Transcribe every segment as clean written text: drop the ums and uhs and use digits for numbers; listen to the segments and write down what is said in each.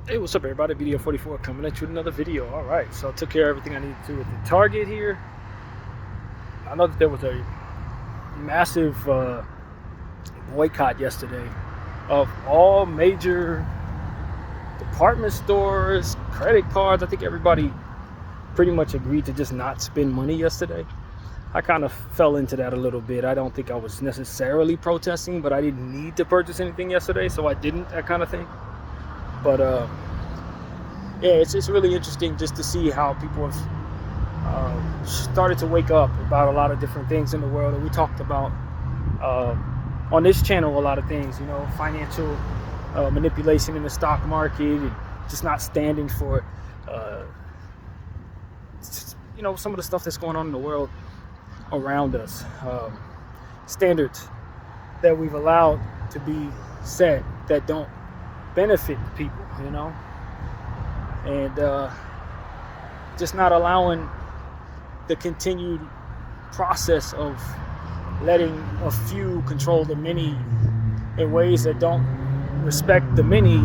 Hey, what's up, everybody? Bdf 44 coming at you with another video. All right, so I took care of everything I needed to with the target here. I know that there was a massive boycott yesterday of all major department stores, credit cards. I think everybody pretty much agreed to just not spend money yesterday. I kind of fell into that a little bit. I don't think I was necessarily protesting, but I didn't need to purchase anything yesterday, so I didn't, that kind of thing. But yeah, it's really interesting just to see how people have started to wake up about a lot of different things in the world. And we talked about on this channel a lot of things, financial manipulation in the stock market, and just not standing for some of the stuff that's going on in the world around us, standards that we've allowed to be set that don't benefit people, and just not allowing the continued process of letting a few control the many in ways that don't respect the many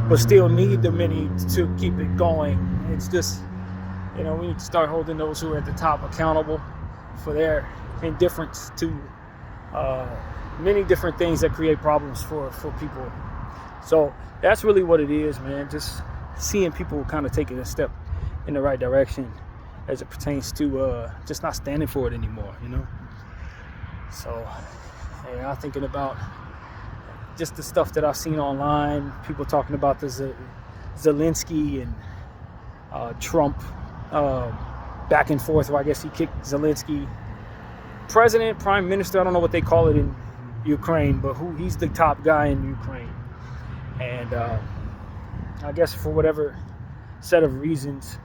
but still need the many to keep it going. It's just, we need to start holding those who are at the top accountable for their indifference to many different things that create problems for people. So that's really what it is, man. Just seeing people kind of taking a step in the right direction as it pertains to just not standing for it anymore, So, yeah, I'm thinking about just the stuff that I've seen online, people talking about the Zelensky and Trump back and forth, where I guess he kicked Zelensky, president, prime minister, I don't know what they call it in Ukraine, but he's the top guy in Ukraine. And I guess for whatever set of reasons,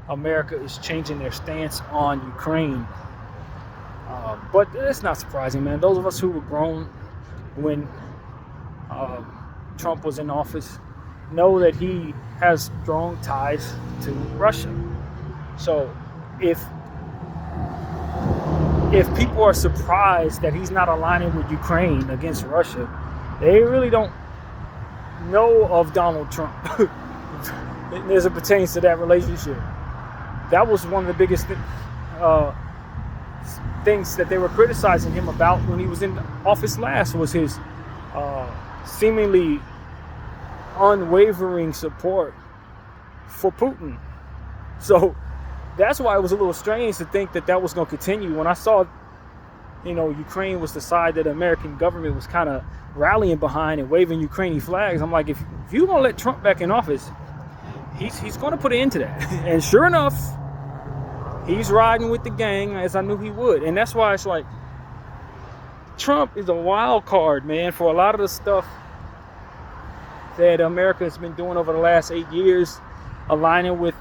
America is changing their stance on Ukraine. But it's not surprising, man. Those of us who were grown when Trump was in office know that he has strong ties to Russia. So if people are surprised that he's not aligning with Ukraine against Russia, they really don't know of Donald Trump as it pertains to that relationship. That was one of the biggest things that they were criticizing him about when he was in office last, was his seemingly unwavering support for Putin. So that's why it was a little strange to think that was going to continue. When I saw Ukraine was the side that the American government was kind of rallying behind and waving Ukrainian flags, I'm like, if you're going to let Trump back in office, he's going to put an end to that. And sure enough, he's riding with the gang, as I knew he would. And that's why it's like, Trump is a wild card, man, for a lot of the stuff that America has been doing over the last 8 years, aligning with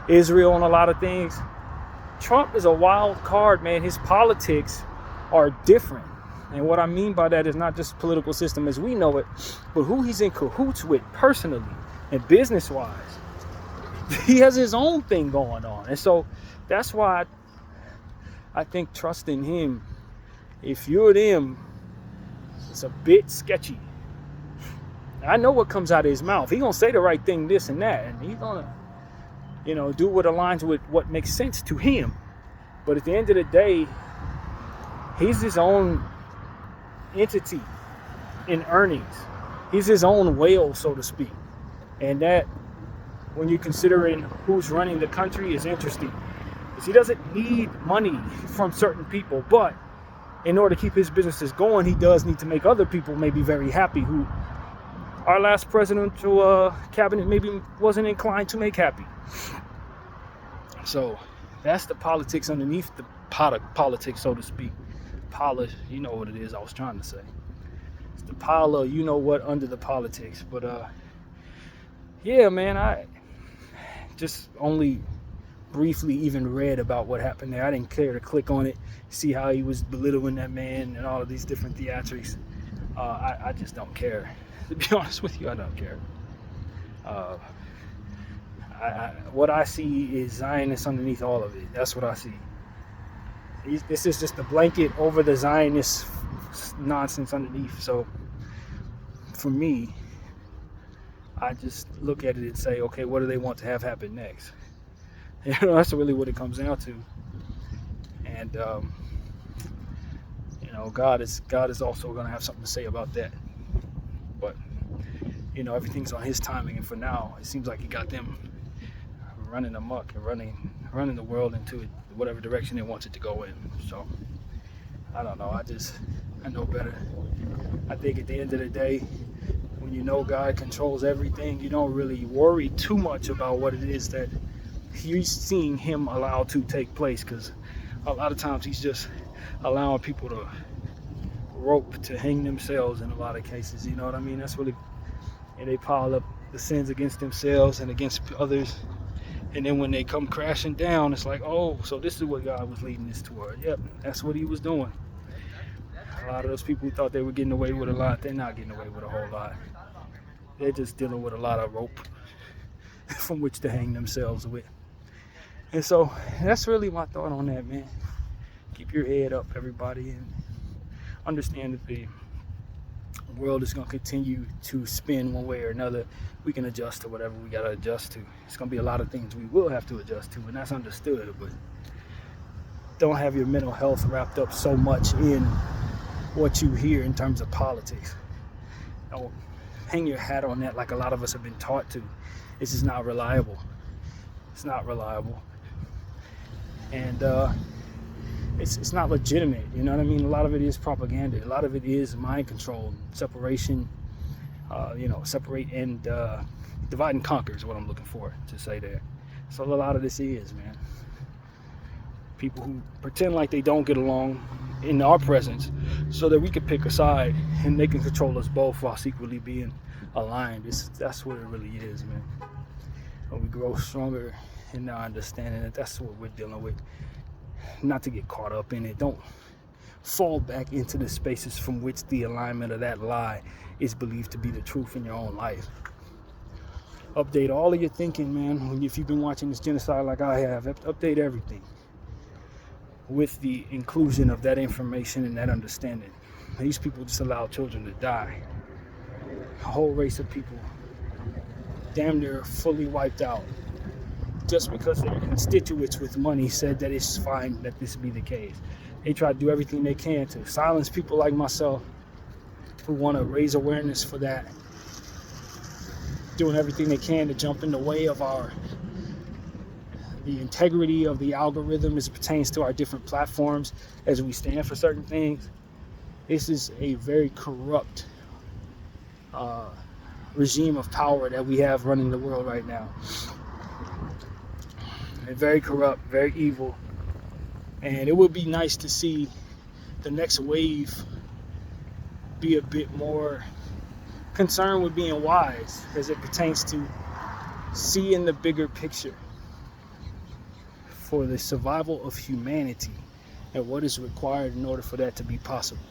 Israel on a lot of things. Trump is a wild card, man. His politics are different. And what I mean by that is not just political system as we know it, but who he's in cahoots with personally and business-wise. He has his own thing going on. And so that's why I think trusting him, if you're them, it's a bit sketchy. I know what comes out of his mouth. He's going to say the right thing, this and that, and he's going to do what aligns with what makes sense to him. But at the end of the day, he's his own entity in earnings. He's his own whale, so to speak. And that, when you're considering who's running the country, is interesting. Because he doesn't need money from certain people, but in order to keep his businesses going, he does need to make other people maybe very happy, who our last presidential cabinet maybe wasn't inclined to make happy. So that's the politics underneath the pot of politics, so to speak. Polish, you know what it is I was trying to say. It's the pile of what under the politics. But yeah, man, I just only briefly even read about what happened there. I didn't care to click on it, see how he was belittling that man and all of these different theatrics. I just don't care. To be honest with you, I don't care. What I see is Zionists underneath all of it. That's what I see. This is just a blanket over the Zionist nonsense underneath. So for me, I just look at it and say, okay, what do they want to have happen next? You know, that's really what it comes down to. And you know, God is also going to have something to say about that. But you know, everything's on His timing, and for now, it seems like He got them running amok and running the world into whatever direction they want it to go in. So I don't know. I know better. I think at the end of the day, when you know God controls everything, you don't really worry too much about what it is that you're seeing Him allow to take place, because a lot of times He's just allowing people to rope to hang themselves in a lot of cases. You know what I mean? That's really, and they pile up the sins against themselves and against others, and then when they come crashing down, it's like, oh, so this is what God was leading us toward. Yep, that's what He was doing. A lot of those people who thought they were getting away with a lot, they're not getting away with a whole lot. They're just dealing with a lot of rope from which to hang themselves with. And so that's really my thought on that, man. Keep your head up, everybody, and understand that the world is going to continue to spin one way or another. We can adjust to whatever we got to adjust to. It's going to be a lot of things we will have to adjust to, and that's understood. But don't have your mental health wrapped up so much in what you hear in terms of politics. Don't hang your hat on that like a lot of us have been taught to. This is not reliable. It's not reliable. And it's not legitimate. You know what I mean? A lot of it is propaganda. A lot of it is mind control, separation. Separate and divide and conquer is what I'm looking for to say there. So a lot of this is, man. People who pretend like they don't get along in our presence so that we can pick a side and they can control us both while secretly being aligned. That's what it really is, man. When we grow stronger in our understanding that that's what we're dealing with. Not to get caught up in it. Don't fall back into the spaces from which the alignment of that lie is believed to be the truth in your own life. Update all of your thinking, man. If you've been watching this genocide like I have, update everything with the inclusion of that information and that understanding. These people just allow children to die. A whole race of people damn near fully wiped out just because their constituents with money said that it's fine that this be the case. They try to do everything they can to silence people like myself who want to raise awareness for that, doing everything they can to jump in the way of the integrity of the algorithm as it pertains to our different platforms as we stand for certain things. This is a very corrupt regime of power that we have running the world right now. And very corrupt, very evil. And it would be nice to see the next wave be a bit more concerned with being wise as it pertains to seeing the bigger picture for the survival of humanity and what is required in order for that to be possible.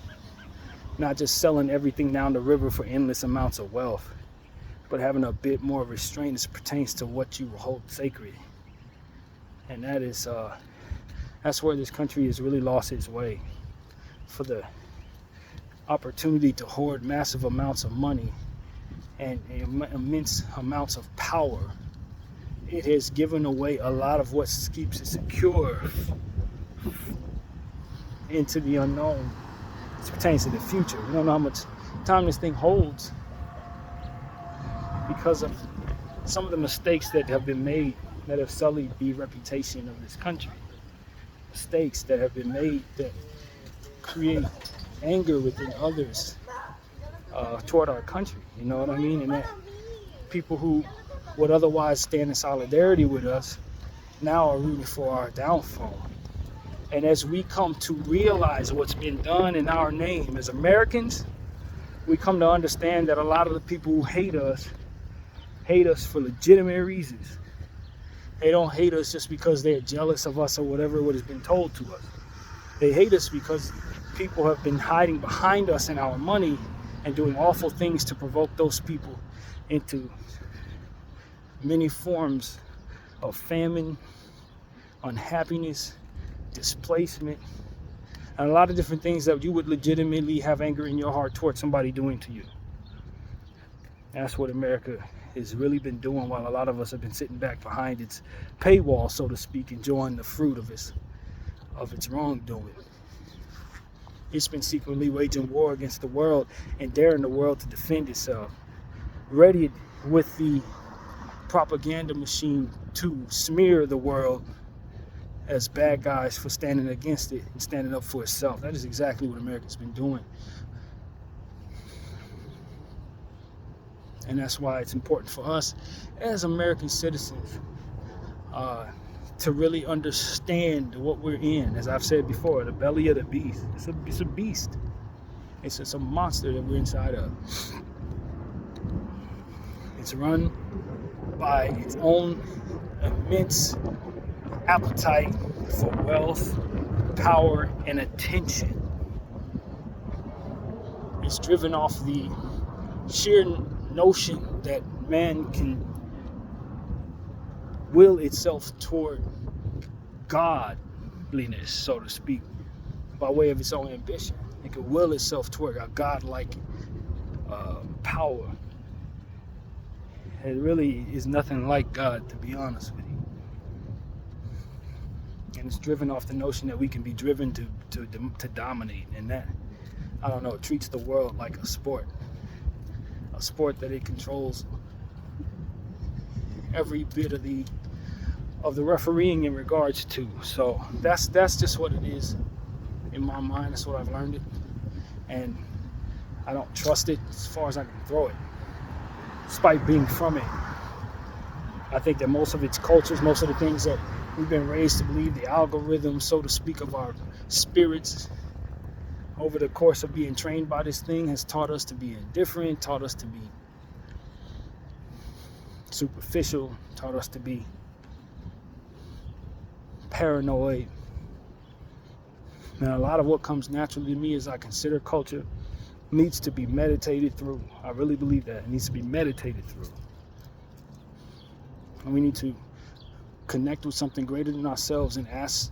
Not just selling everything down the river for endless amounts of wealth, but having a bit more restraint as it pertains to what you hold sacred. And that is that's where this country has really lost its way. For the opportunity to hoard massive amounts of money and immense amounts of power, it has given away a lot of what keeps it secure into the unknown as it pertains to the future. We don't know how much time this thing holds because of some of the mistakes that have been made that have sullied the reputation of this country. Mistakes that have been made that create anger within others toward our country, you know what I mean? And that people who would otherwise stand in solidarity with us now are rooting for our downfall. And as we come to realize what's been done in our name as Americans, we come to understand that a lot of the people who hate us for legitimate reasons. They don't hate us just because they're jealous of us or whatever what has been told to us. They hate us because people have been hiding behind us and our money and doing awful things to provoke those people into many forms of famine, unhappiness, displacement, and a lot of different things that you would legitimately have anger in your heart towards somebody doing to you. That's what America has really been doing, while a lot of us have been sitting back behind its paywall, so to speak, enjoying the fruit of its wrongdoing. It's been secretly waging war against the world and daring the world to defend itself, ready with the propaganda machine to smear the world as bad guys for standing against it and standing up for itself. That is exactly what America's been doing. And that's why it's important for us as American citizens to really understand what we're in. As I've said before, the belly of the beast. It's a beast. It's a monster that we're inside of. It's run by its own immense appetite for wealth, power, and attention. It's driven off the sheer notion that man can will itself toward godliness, so to speak, by way of its own ambition. It can will itself toward a godlike power. It really is nothing like God, to be honest with you. And it's driven off the notion that we can be driven to dominate, and that, I don't know, it treats the world like a sport that it controls every bit of the refereeing in regards to. So that's just what it is in my mind. That's what I've learned it, and I don't trust it as far as I can throw it, despite being from it. I think that most of its cultures, most of the things that we've been raised to believe, the algorithm, so to speak, of our spirits over the course of being trained by this thing has taught us to be indifferent, taught us to be superficial, taught us to be paranoid. And a lot of what comes naturally to me as I consider culture needs to be meditated through. I really believe that. It needs to be meditated through. And we need to connect with something greater than ourselves and ask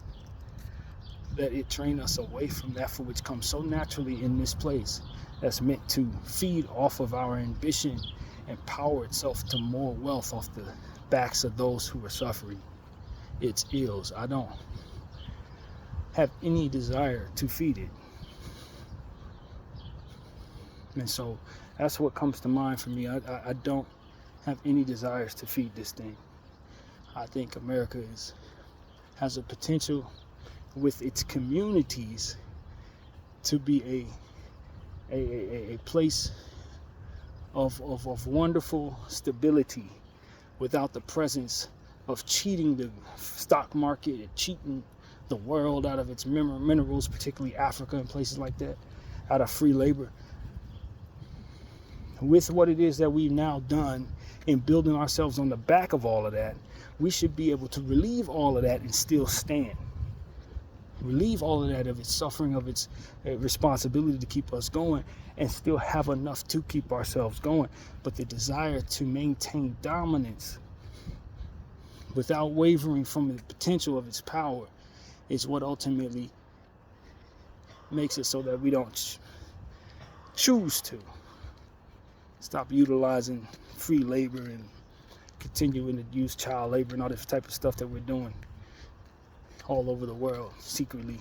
that it train us away from that for which comes so naturally in this place, that's meant to feed off of our ambition and power itself to more wealth off the backs of those who are suffering its ills. I don't have any desire to feed it. And so that's what comes to mind for me. I don't have any desires to feed this thing. I think America has a potential with its communities to be a place of wonderful stability without the presence of cheating the stock market and cheating the world out of its minerals, particularly Africa and places like that, out of free labor. With what it is that we've now done in building ourselves on the back of all of that, we should be able to relieve all of that and still stand. Relieve all of that of its suffering, of its responsibility to keep us going, and still have enough to keep ourselves going. But the desire to maintain dominance without wavering from the potential of its power is what ultimately makes it so that we don't choose to stop utilizing free labor and continuing to use child labor and all this type of stuff that we're doing all over the world secretly.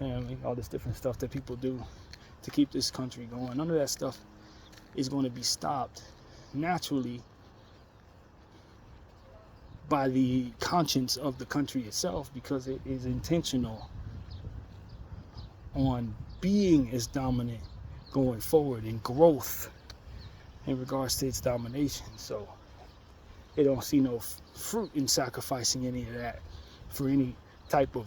And all this different stuff that people do to keep this country going. None of that stuff is going to be stopped naturally by the conscience of the country itself, because it is intentional on being as dominant going forward in growth in regards to its domination. So it don't see no fruit in sacrificing any of that for any type of,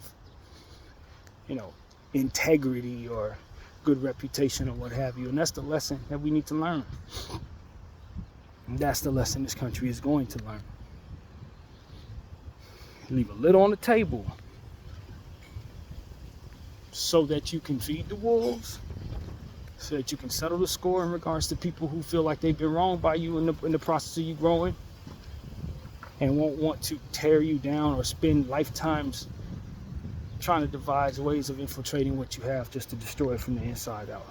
integrity or good reputation or what have you. And that's the lesson that we need to learn. And that's the lesson this country is going to learn. Leave a little on the table so that you can feed the wolves, so that you can settle the score in regards to people who feel like they've been wronged by you in the process of you growing, and won't want to tear you down or spend lifetimes trying to devise ways of infiltrating what you have just to destroy it from the inside out.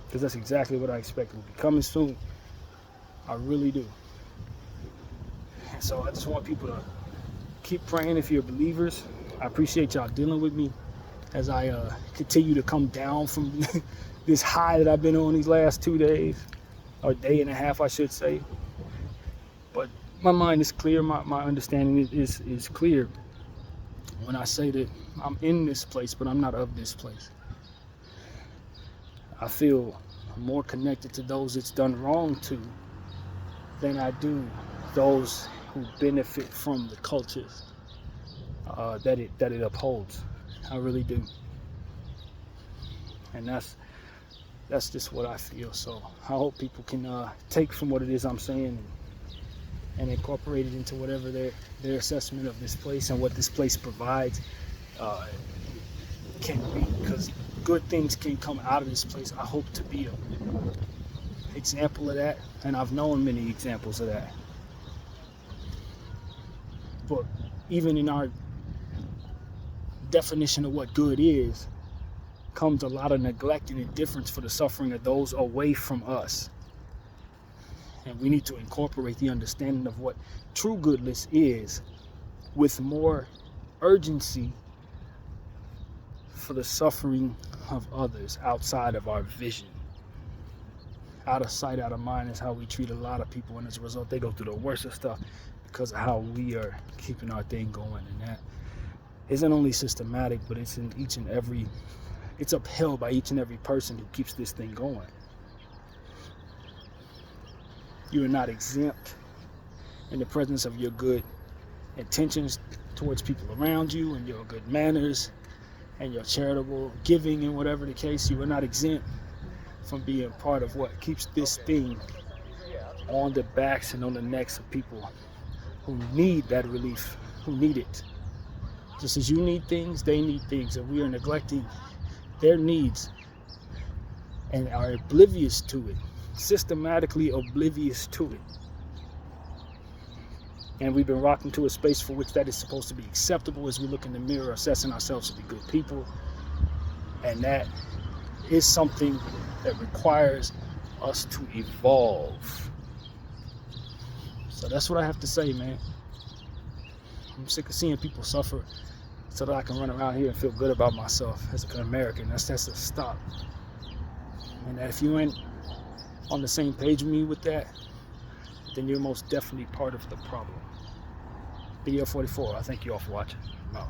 Because that's exactly what I expect will be coming soon. I really do. And so I just want people to keep praying if you're believers. I appreciate y'all dealing with me as I continue to come down from this high that I've been on these last 2 days, or day and a half, I should say. But my mind is clear. My understanding is clear when I say that I'm in this place, but I'm not of this place. I feel more connected to those it's done wrong to than I do those who benefit from the cultures that it upholds. I really do. And that's just what I feel. So I hope people can take from what it is I'm saying and incorporate it into whatever their assessment of this place and what this place provides can be, because good things can come out of this place. I hope to be an example of that, and I've known many examples of that. But even in our definition of what good is, comes a lot of neglect and indifference for the suffering of those away from us. And we need to incorporate the understanding of what true goodness is with more urgency for the suffering of others outside of our vision. Out of sight, out of mind is how we treat a lot of people, and as a result they go through the worst of stuff because of how we are keeping our thing going. And that isn't only systematic, but it's in each and every, it's upheld by each and every person who keeps this thing going. You are not exempt in the presence of your good intentions towards people around you and your good manners and your charitable giving and whatever the case. You are not exempt from being part of what keeps this thing on the backs and on the necks of people who need that relief, who need it. Just as you need things, they need things, and we are neglecting their needs and are oblivious to it, systematically oblivious to it. And we've been rocked into a space for which that is supposed to be acceptable as we look in the mirror, assessing ourselves to be good people. And that is something that requires us to evolve. So that's what I have to say, man. I'm sick of seeing people suffer so that I can run around here and feel good about myself as an American. That's a stop. And that if you ain't on the same page with me with that, then you're most definitely part of the problem. Bdf 44, I thank you all for watching. I'm out.